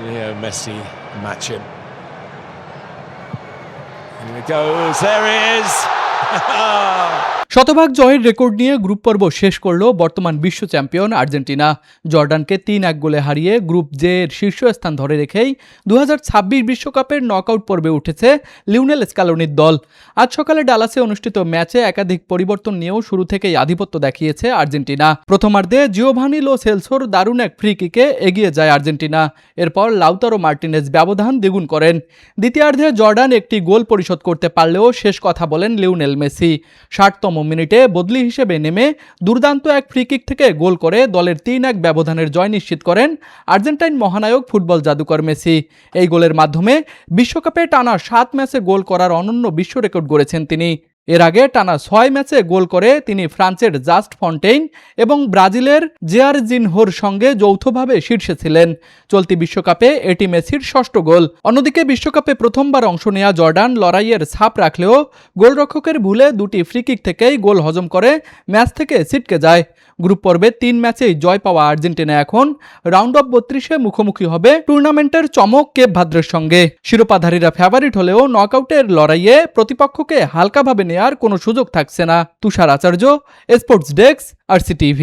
Leo Messi match him. And it goes. There it is. শতভাগ জয়ের record নিয়ে group পর্ব শেষ করল বর্তমান বিশ্ব চ্যাম্পিয়ন আর্জেন্টিনা। জর্ডানকে 3-1 গোলে হারিয়ে গ্রুপ জে এর শীর্ষস্থান ধরে রেখেই 2026 বিশ্বকাপের নকআউট পর্বে উঠেছে লিওনেল স্কালোনির দল। আজ সকালে ডালাসে অনুষ্ঠিত ম্যাচে একাধিক পরিবর্তন নিয়েও শুরু থেকেই আধিপত্য দেখিয়েছে আর্জেন্টিনা। প্রথমার্ধে জিওভানি লো সেলসোর দারুণ এক ফ্রি কিকে এগিয়ে যায় আর্জেন্টিনা। এরপর লাউতারো মার্টিনেজ ব্যবধান দ্বিগুণ করেন। দ্বিতীয়ার্ধে জর্ডান একটি গোল পরিশোধ করতে পারলেও শেষ কথা বলেন লিওনেল মেসি। 60তম মিনিটে বদলি হিসেবে নেমে দুর্দান্ত এক ফ্রি কিক থেকে গোল করে দলের 3-1 ব্যবধানের জয় নিশ্চিত করেন আর্জেন্টাইন মহানায়ক ফুটবল জাদুকর মেসি। এই গোলের মাধ্যমে বিশ্বকাপে টানা 7 ম্যাচে গোল করার অনন্য বিশ্ব রেকর্ড গড়েছেন তিনি। এর আগে টানা 6 ম্যাচে গোল করে তিনি ফ্রান্সের জাস্ট ফন্টেইন এবং ব্রাজিলের জেয়ারজিনহোর সঙ্গে যৌথভাবে শীর্ষে ছিলেন। চলতি বিশ্বকাপে এটি মেসির 6ষ্ঠ গোল। অন্যদিকে বিশ্বকাপে প্রথমবার অংশ নেওয়া জর্ডান লড়াইয়ের ছাপ রাখলেও গোলরক্ষকের ভুলে দুটি ফ্রি কিক থেকেই গোল হজম করে ম্যাচ থেকে ছিটকে যায়। গ্রুপ পর্বে 3 ম্যাচেই জয় পাওয়া আর্জেন্টিনা এখন রাউন্ড অফ 32-এ মুখোমুখি হবে টুর্নামেন্টের চমক কেপ ভাদ্রের সঙ্গে। শিরোপাধারীরা ফেভারিট হলেও নকআউটের লড়াইয়ে প্রতিপক্ষকে হালকাভাবে নেয়ার কোনো সুযোগ থাকছে না। তুষার আচার্য, স্পোর্টস ডেস্ক, RCTV।